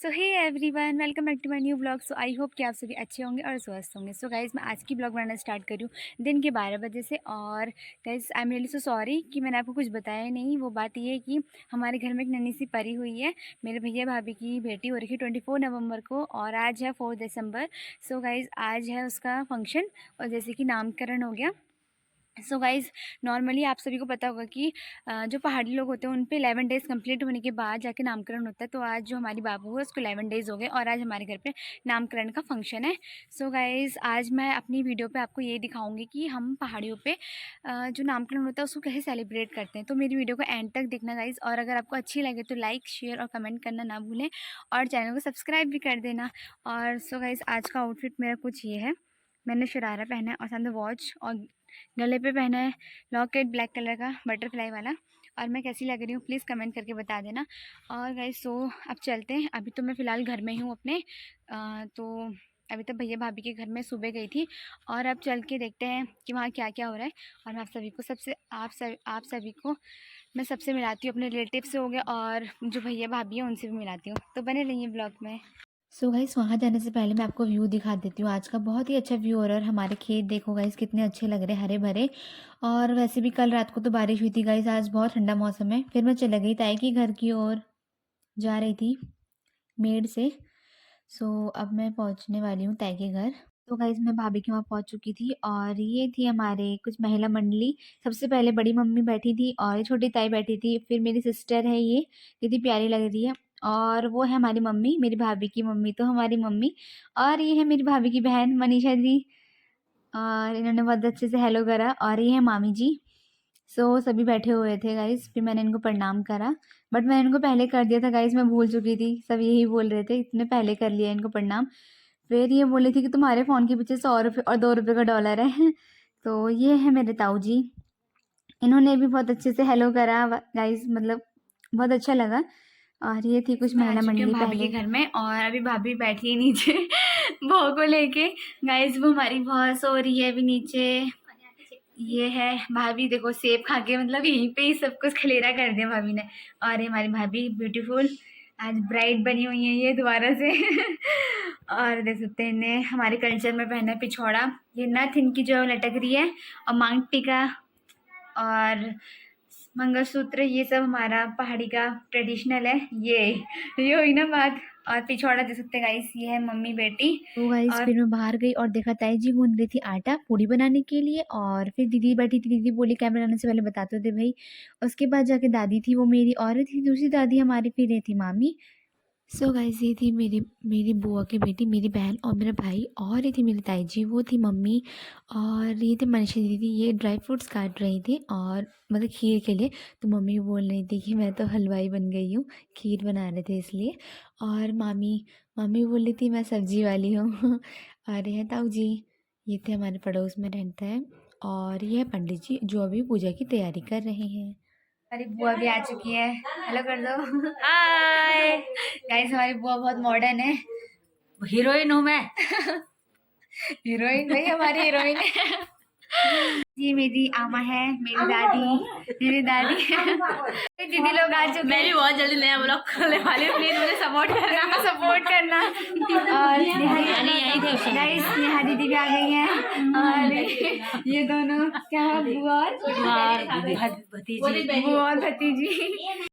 So hey everyone, welcome back to my new blog. So I hope कि आप सभी अच्छे होंगे और स्वस्थ होंगे। सो गाइज़, मैं आज की ब्लॉग बनाना स्टार्ट कर रही हूँ दिन के 12 बजे से। और guys, I am really so sorry कि मैंने आपको कुछ बताया नहीं। वो बात ये है कि हमारे घर में एक नन्ही सी परी हुई है। मेरे भैया भाभी की बेटी हो रही है 24 नवंबर को और आज है 4 दिसंबर। सो गाइज़, आज है उसका फंक्शन और जैसे कि नामकरण हो गया। सो गाइज़, नॉर्मली आप सभी को पता होगा कि जो पहाड़ी लोग होते हैं उन पे 11 डेज़ कंप्लीट होने के बाद जाके नामकरण होता है। तो आज जो हमारी बाबू है उसको 11 डेज़ हो गए और आज हमारे घर पे नामकरण का फंक्शन है। सो गाइज़, आज मैं अपनी वीडियो पे आपको ये दिखाऊंगी कि हम पहाड़ियों पे जो नामकरण होता है उसको कैसे सेलिब्रेट करते हैं। तो मेरी वीडियो को एंड तक देखना गाइज़, और अगर आपको अच्छी लगे तो लाइक, शेयर और कमेंट करना ना भूलें और चैनल को सब्सक्राइब भी कर देना। और सो गाइज़, आज का आउटफिट मेरा कुछ ये है। मैंने शरारा पहना है और सामने वॉच और गले पे पहना है लॉकेट ब्लैक कलर का बटरफ्लाई वाला। और मैं कैसी लग रही हूँ प्लीज़ कमेंट करके बता देना। और गाइस, सो अब चलते हैं। अभी तो मैं फ़िलहाल घर में ही हूँ अपने। तो अभी तक भैया भाभी के घर में सुबह गई थी और अब चल के देखते हैं कि वहाँ क्या क्या हो रहा है। और मैं आप सभी को मैं सबसे मिलाती हूँ, अपने रिलेटिव से हो गया और जो भैया भाभी हैं उनसे भी मिलाती हूँ। तो बने रहिए ब्लॉग में। सो गाइस, वहाँ जाने से पहले मैं आपको व्यू दिखा देती हूँ। आज का बहुत ही अच्छा व्यू हो रहा है और हमारे खेत देखो गाइस कितने अच्छे लग रहे हैं, हरे भरे। और वैसे भी कल रात को तो बारिश हुई थी गाइस, आज बहुत ठंडा मौसम है। फिर मैं चले गई ताई की घर की ओर, जा रही थी मेड से। सो अब मैं पहुँचने वाली हूँ ताई के घर। तो गाइस, मैं भाभी के वहाँ पहुँच चुकी थी और ये थी हमारे कुछ महिला मंडली। सबसे पहले बड़ी मम्मी बैठी थी और ये छोटी ताई बैठी थी। फिर मेरी सिस्टर है, ये कितनी प्यारी लग रही है। और वो है हमारी मम्मी, मेरी भाभी की मम्मी तो हमारी मम्मी। और ये है मेरी भाभी की बहन मनीषा दी। और इन्होंने बहुत अच्छे से हेलो करा। और ये है मामी जी। सो सभी बैठे हुए थे गाइस, फिर मैंने इनको प्रणाम करा। बट मैंने इनको पहले कर दिया था गाइस, मैं भूल चुकी थी। सब यही बोल रहे थे इतने पहले कर लिया इनको प्रणाम। फिर ये बोली थी कि तुम्हारे फ़ोन के पीछे 100 रुपये और 2 रुपये का डॉलर है। तो ये है मेरे ताऊ जी, इन्होंने भी बहुत अच्छे से हेलो करा गाइस, मतलब बहुत अच्छा लगा। और ये थी कुछ महिला मंडली भाभी के घर में और अभी भाभी बैठी है नीचे बहू को लेके। गाइस, वो हमारी बहुत सो रही है अभी नीचे। ये है भाभी, देखो सेब खा के मतलब यहीं पे ही सब कुछ खलेरा कर दिया भाभी ने। और ये हमारी भाभी ब्यूटीफुल आज ब्राइड बनी हुई है ये दोबारा से और देख सकते हैं इन्हें हमारे कल्चर में पहना है पिछौड़ा। ये नथ इनकी जो लटक रही है और मांग टीका और मंगलसूत्र, ये सब हमारा पहाड़ी का ट्रेडिशनल है। ये हुई ना बात। और पिछौड़ा दे सकते हैं गाइस, ये है मम्मी बेटी। तो गाइस, फिर मैं बाहर गई और देखा ताई जी गूंद रही थी आटा पूड़ी बनाने के लिए। और फिर दीदी बैठी थी, दीदी बोली कैमरा आने से पहले बताते थे भाई। उसके बाद जाके दादी थी, वो मेरी और थी दूसरी दादी हमारी, फिर ये थी मामी। सो गाइस, ये थी मेरी मेरी बुआ की बेटी, मेरी बहन और मेरा भाई। और ये थी मेरी ताई जी, वो थी मम्मी। और ये थी मनीषा दीदी, ये ड्राई फ्रूट्स काट रही थी और मतलब खीर के लिए। तो मम्मी बोल रही थी कि मैं तो हलवाई बन गई हूँ, खीर बना रहे थे इसलिए। और मामी मामी बोल रही थी मैं सब्जी वाली हूँ और ये है ताऊ जी, ये थे हमारे पड़ोस में रहता है। और ये है पंडित जी जो अभी पूजा की तैयारी कर रहे हैं। हमारी बुआ भी आ चुकी है, हेलो कर दो हाय गाइस। हमारी बुआ बहुत मॉडर्न है, हीरोइन हूँ मैं हीरोइन भाई, हमारी हीरोइन है ये मेरी आमा है, मेरी दादी दीदी लोग आ चुके। मैं भी बहुत जल्दी नया ब्लॉग खोलने वाली हूँ, प्लीज मुझे सपोर्ट करना और गाइस, नेहा दीदी भी आ गई हैं। और ये दोनों क्या है, बुआ और भतीजी।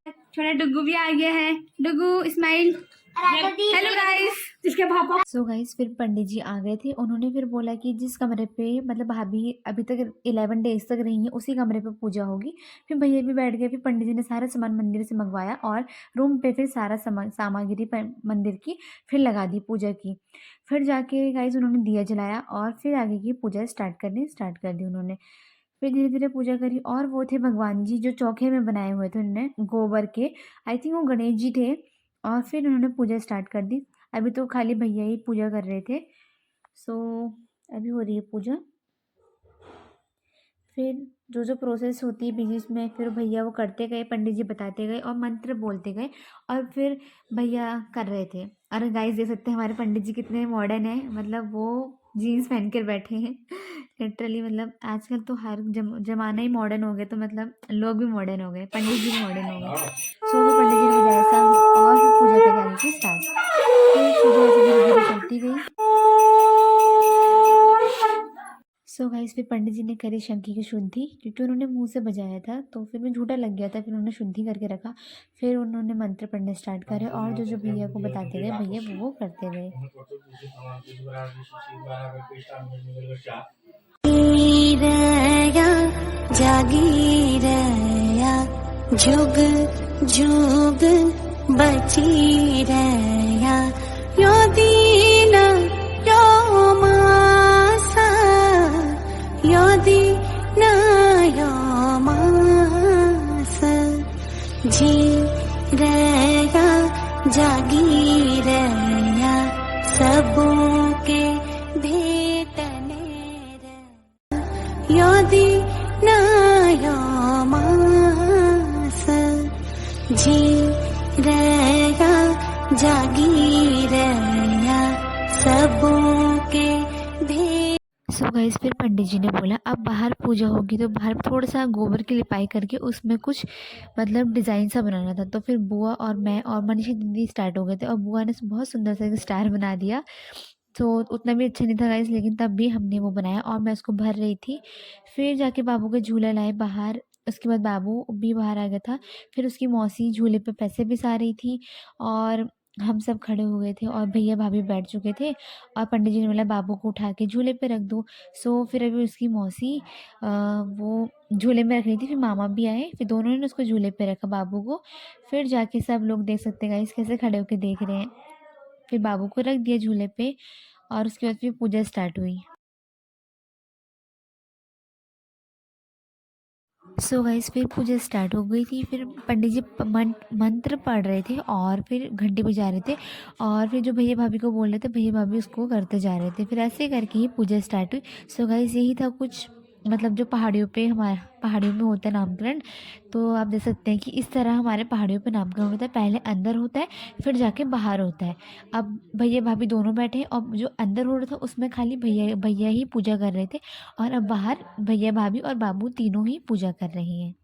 छोटा डुगू भी आ गया है, डुगू स्माइल, हेलो गाइस। जिसके पापा सो गाइस, फिर पंडित जी आ गए थे। उन्होंने फिर बोला कि जिस कमरे पे मतलब भाभी अभी तक 11 डेज तक रही है उसी कमरे पे पूजा होगी। फिर भैया भी बैठ गए। फिर पंडित जी ने सारा सामान मंदिर से मंगवाया और रूम पे फिर सारा सामग्री मंदिर की फिर लगा दी पूजा की। फिर जाके गाइस उन्होंने दिया जलाया और फिर आगे की पूजा स्टार्ट कर दी उन्होंने। फिर धीरे धीरे पूजा करी और वो थे भगवान जी जो चौके में बनाए हुए थे उन्होंने गोबर के। आई थिंक वो गणेश जी थे। और फिर उन्होंने पूजा स्टार्ट कर दी। अभी तो खाली भैया ही पूजा कर रहे थे। सो अभी हो रही है पूजा। फिर जो जो प्रोसेस होती है बीच में फिर भैया वो करते गए, पंडित जी बताते गए और मंत्र बोलते गए और फिर भैया कर रहे थे। और गाइस देख सकते हैं हमारे पंडित जी कितने मॉडर्न हैं, मतलब वो जीन्स पहन कर बैठे हैं लिटरली। मतलब आजकल तो हर जमाना ही मॉडर्न हो गया, तो मतलब लोग भी मॉडर्न हो गए, पंडित जी भी मॉडर्न हो गए। सो फिर पंडित जी ने बजाया संग और फिर पूजा की तैयारी की स्टार्ट। होती गई। सो गाइस फिर पंडित जी ने करी शंखी की शुद्धि, क्योंकि उन्होंने मुंह से बजाया था तो फिर मैं झूठा लग गया था, फिर उन्होंने शुद्धि करके रखा। फिर उन्होंने मंत्र पढ़ने स्टार्ट करे और जो जो भैया को बताते गए भैया वो करते गए। जागी रया जुग जुग बची रया यो दीन यो मासा यो दीन यो मासा जी रया जागी रया सबों के भेटने यो दीन यो मासा जी रया जागी रया सबों के भेंट। सो गाइस फिर पंडित जी ने बोला अब बाहर पूजा होगी तो बाहर थोड़ा सा गोबर की लिपाई करके उसमें कुछ मतलब डिज़ाइन सा बनाना था। तो फिर बुआ और मैं और मनीषा दीदी स्टार्ट हो गए थे और बुआ ने बहुत सुंदर सा एक स्टार बना दिया। तो उतना भी अच्छा नहीं था गाइस, लेकिन तब भी हमने वो बनाया और मैं उसको भर रही थी। फिर जाके बाबू के झूला लाए बाहर, उसके बाद बाबू भी बाहर आ गया था। फिर उसकी मौसी झूले पे पैसे बिसा रही थी और हम सब खड़े हो गए थे और भैया भाभी बैठ चुके थे और पंडित जी ने बोला बाबू को उठा के झूले पे रख दो। सो फिर अभी उसकी मौसी वो झूले में रख रही थी, फिर मामा भी आए, फिर दोनों ने उसको झूले पे रखा बाबू को। फिर जाके सब लोग देख सकते हैं गाइस कैसे खड़े होके देख रहे हैं। फिर बाबू को रख दिया झूले पे और उसके बाद फिर पूजा स्टार्ट हुई। सो गाइस फिर पूजा स्टार्ट हो गई थी। फिर पंडित जी मंत्र पढ़ रहे थे और फिर घंटी बजा रहे थे और फिर जो भैया भाभी को बोल रहे थे भैया भाभी उसको करते जा रहे थे। फिर ऐसे करके ही पूजा स्टार्ट हुई। सो गाइस यही था कुछ मतलब जो पहाड़ियों पे हमारा पहाड़ियों में होता है नामकरण। तो आप देख सकते हैं कि इस तरह हमारे पहाड़ियों पे नामकरण होता है, पहले अंदर होता है फिर जाके बाहर होता है। अब भैया भाभी दोनों बैठे हैं और जो अंदर हो रहा था उसमें खाली भैया भैया ही पूजा कर रहे थे और अब बाहर भैया भाभी और बाबू तीनों ही पूजा कर रहे हैं।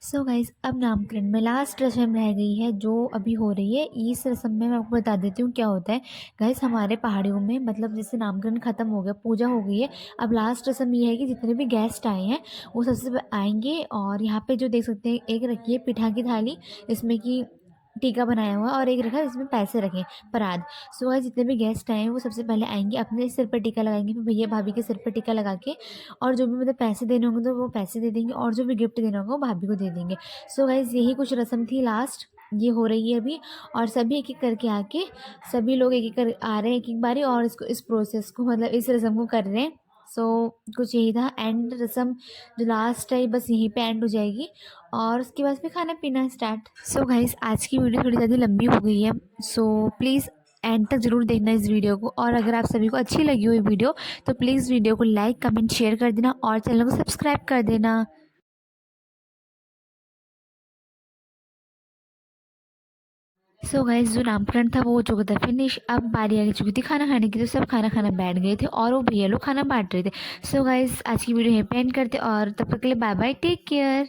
सो गाइज अब नामकरण में लास्ट रस्म रह गई है जो अभी हो रही है। इस रस्म में मैं आपको बता देती हूँ क्या होता है। गाइज हमारे पहाड़ियों में मतलब जैसे नामकरण ख़त्म हो गया, पूजा हो गई है, अब लास्ट रस्म ये है कि जितने भी गेस्ट आए हैं वो सबसे आएंगे और यहाँ पे जो देख सकते हैं एक रखी है पिठा की थाली, इसमें कि टीका बनाया हुआ और एक रखा है जिसमें पैसे रखे पराद। सो गाइस जितने भी गेस्ट आए हैं वो सबसे पहले आएंगे अपने सिर पर टीका लगाएंगे, फिर भैया भाभी के सिर पर टीका लगा के और जो भी मतलब पैसे देने होंगे तो वो पैसे दे देंगे और जो भी गिफ्ट देना होगा वो भाभी को दे देंगे। सो गाइस यही कुछ रस्म थी लास्ट ये हो रही है अभी। और सभी एक एक करके आके, सभी लोग एक एक कर आ रहे हैं एक एक बारी, और इसको इस प्रोसेस को मतलब इस रस्म को कर रहे हैं। सो कुछ यही था एंड रस्म, जो लास्ट है बस यहीं पे एंड हो जाएगी, और उसके बाद फिर खाना पीना स्टार्ट। सो गाइस आज की वीडियो थोड़ी ज़्यादा लंबी हो गई है, सो प्लीज़ एंड तक ज़रूर देखना इस वीडियो को। और अगर आप सभी को अच्छी लगी हुई वीडियो तो प्लीज़ वीडियो को लाइक कमेंट शेयर कर देना और चैनल को सब्सक्राइब कर देना। सो गाइस जो नामकरण था वो हो चुका था फिनिश। अब बारी आ चुकी थी खाना खाने की, तो सब खाना खाना बैठ गए थे और वो भैया लोग खाना बांट रहे थे। सो गाइस आज की वीडियो यहीं पे एंड करते, और तब तक के लिए बाय बाय, टेक केयर।